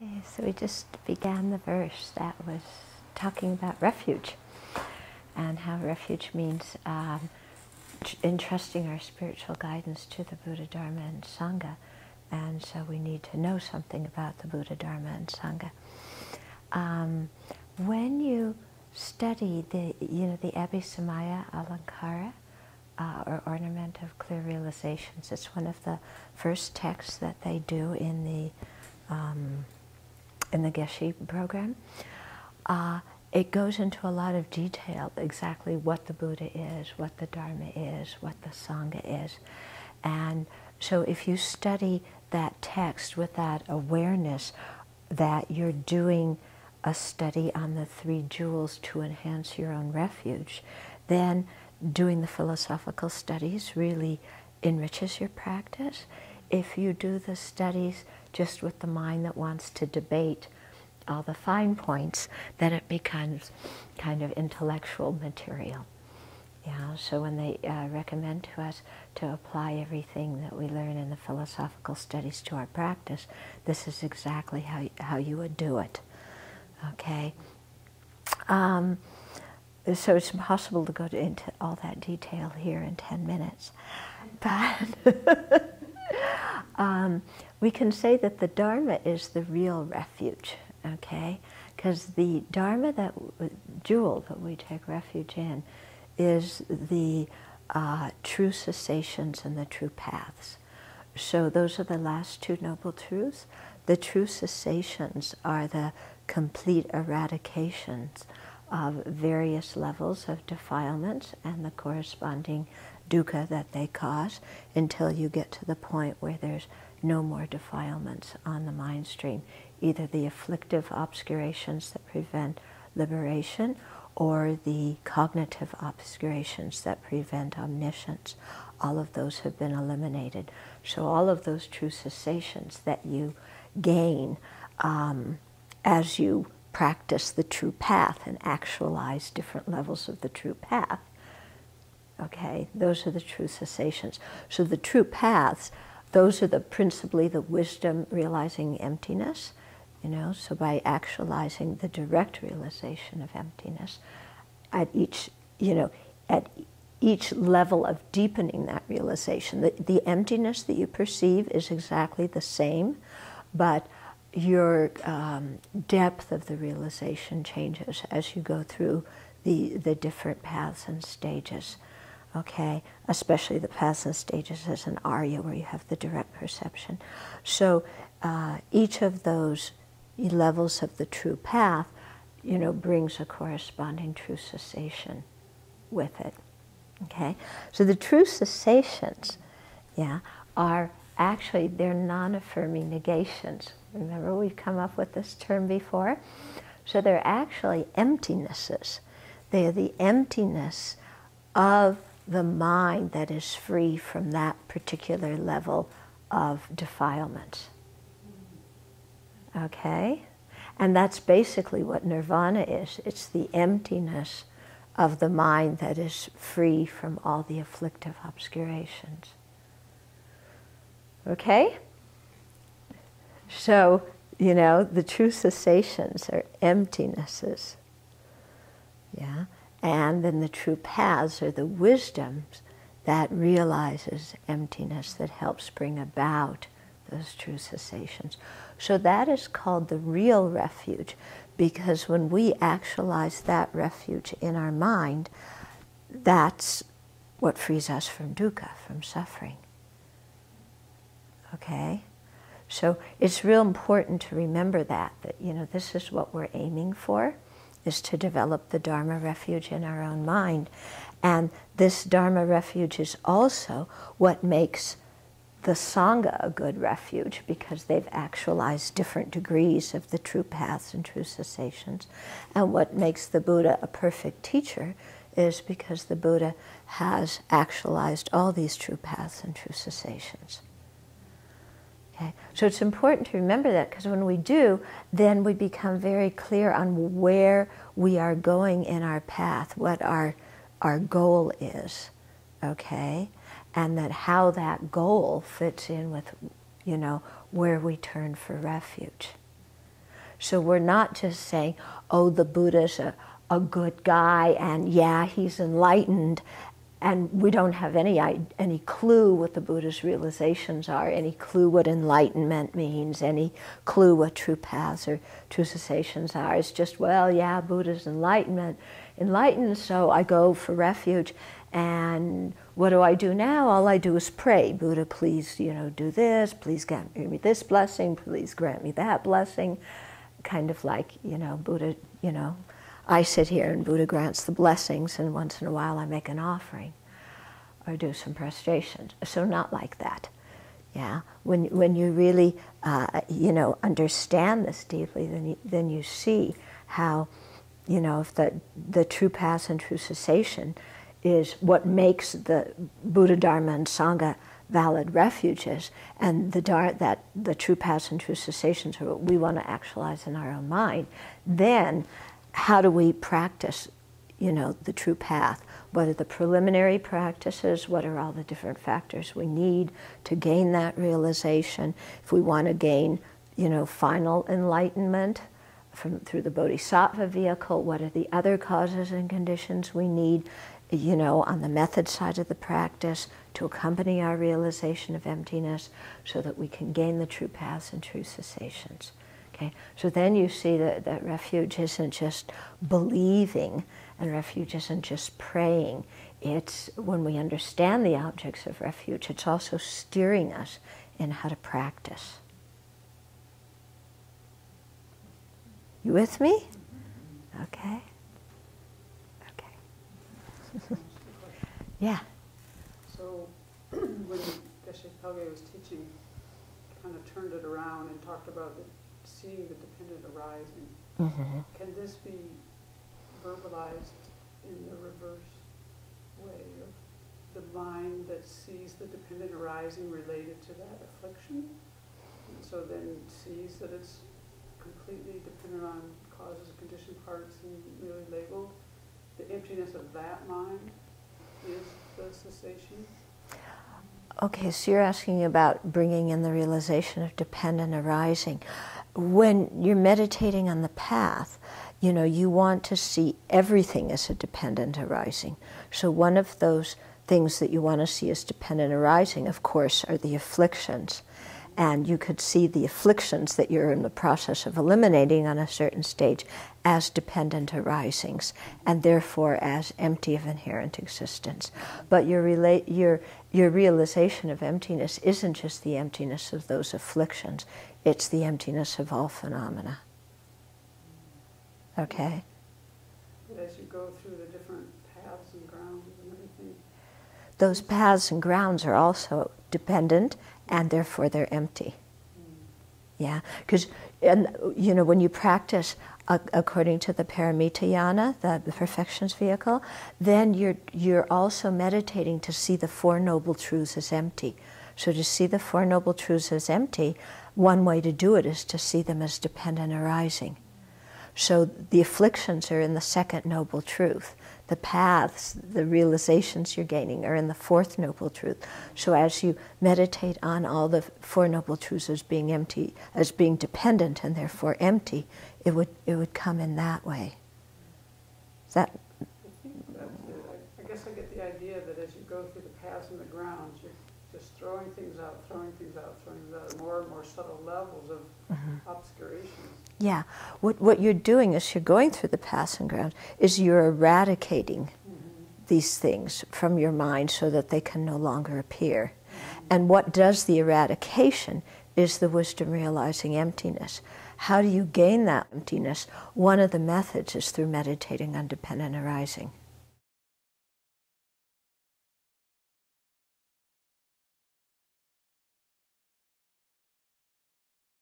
Okay, so we just began the verse that was talking about refuge and how refuge means entrusting our spiritual guidance to the Buddha, Dharma, and Sangha. And so we need to know something about the Buddha, Dharma, and Sangha. When you study the Abhisamaya Alankara, or Ornament of Clear Realizations, it's one of the first texts that they do in the Geshe program. It goes into a lot of detail exactly what the Buddha is, what the Dharma is, what the Sangha is. And so if you study that text with that awareness that you're doing a study on the three jewels to enhance your own refuge, then doing the philosophical studies really enriches your practice. If you do the studies just with the mind that wants to debate all the fine points, then it becomes kind of intellectual material. Yeah, so when they recommend to us to apply everything that we learn in the philosophical studies to our practice, this is exactly how you would do it. Okay? So it's impossible to go into all that detail here in 10 minutes. But we can say that the Dharma is the real refuge, okay? Because the Dharma, jewel that we take refuge in, is the true cessations and the true paths. So those are the last two noble truths. The true cessations are the complete eradications of various levels of defilements and the corresponding dukkha that they cause until you get to the point where there's no more defilements on the mind stream, either the afflictive obscurations that prevent liberation or the cognitive obscurations that prevent omniscience. All of those have been eliminated. So all of those true cessations that you gain as you practice the true path and actualize different levels of the true path, okay, those are the true cessations. So the true paths, those are principally the wisdom realizing emptiness, so by actualizing the direct realization of emptiness at each, at each level of deepening that realization. The emptiness that you perceive is exactly the same, but your depth of the realization changes as you go through the different paths and stages, okay? Especially the paths and stages as an Arya, where you have the direct perception. So each of those levels of the true path, brings a corresponding true cessation with it, okay? So the true cessations, are actually, they're non-affirming negations. Remember, we've come up with this term before? So they're actually emptinesses. They are the emptiness of the mind that is free from that particular level of defilement. Okay? And that's basically what nirvana is. It's the emptiness of the mind that is free from all the afflictive obscurations. Okay? So, the true cessations are emptinesses. Yeah? And then the true paths are the wisdoms that realizes emptiness, that helps bring about those true cessations. So that is called the real refuge, because when we actualize that refuge in our mind, that's what frees us from dukkha, from suffering. Okay? So it's real important to remember that this is what we're aiming for, is to develop the Dharma refuge in our own mind. And this Dharma refuge is also what makes the Sangha a good refuge, because they've actualized different degrees of the true paths and true cessations. And what makes the Buddha a perfect teacher is because the Buddha has actualized all these true paths and true cessations. Okay? So it's important to remember that, because when we do, then we become very clear on where we are going in our path, what our goal is, okay? And that how that goal fits in with, where we turn for refuge. So we're not just saying, oh, the Buddha's a good guy, and yeah, he's enlightened, and we don't have any clue what the Buddha's realizations are, any clue what enlightenment means, any clue what true paths or true cessations are. It's just, well, yeah, Buddha's enlightened, so I go for refuge, and what do I do now? All I do is pray. Buddha, please, do this. Please grant me this blessing. Please grant me that blessing. Kind of like, Buddha, I sit here and Buddha grants the blessings, and once in a while I make an offering or do some prostrations. So not like that. Yeah, when you really, understand this deeply, then you see how, if the true path and true cessation is what makes the Buddha, Dharma, and Sangha valid refuges, and the true paths and true cessations are what we want to actualize in our own mind, then how do we practice, the true path? What are the preliminary practices? What are all the different factors we need to gain that realization? If we want to gain, final enlightenment through the Bodhisattva vehicle, what are the other causes and conditions we need, on the method side of the practice to accompany our realization of emptiness so that we can gain the true paths and true cessations. Okay? So then you see that refuge isn't just believing, and refuge isn't just praying. It's when we understand the objects of refuge, it's also steering us in how to practice. You with me? Okay. Yeah. So when Geshe Pelge was teaching, kind of turned it around and talked about seeing the dependent arising. Mm-hmm. Can this be verbalized in the reverse way of the mind that sees the dependent arising related to that affliction, and so then sees that it's completely dependent on causes, condition, parts, and really labeled? The emptiness of that mind is the cessation? Okay, so you're asking about bringing in the realization of dependent arising. When you're meditating on the path, you want to see everything as a dependent arising. So one of those things that you want to see as dependent arising, of course, are the afflictions. And you could see the afflictions that you're in the process of eliminating on a certain stage as dependent arisings, and therefore as empty of inherent existence. But your realization of emptiness isn't just the emptiness of those afflictions, it's the emptiness of all phenomena. Okay? But as you go through the different paths and grounds and everything, those paths and grounds are also dependent, and therefore they're empty. Yeah, because when you practice according to the Paramitayana, the perfections vehicle, then you're also meditating to see the Four Noble Truths as empty. So to see the Four Noble Truths as empty, one way to do it is to see them as dependent arising. So the afflictions are in the second noble truth. The paths, the realizations you're gaining are in the fourth noble truth. So as you meditate on all the Four Noble Truths as being empty, as being dependent and therefore empty, it would come in that way. Is that? I think that's it. I guess I get the idea that as you go through the paths and the grounds, you're just throwing things out, more and more subtle levels of obscuration. Yeah, what you're doing as you're going through the paths and grounds is you're eradicating these things from your mind so that they can no longer appear. And what does the eradication is the wisdom realizing emptiness. How do you gain that emptiness? One of the methods is through meditating on dependent arising.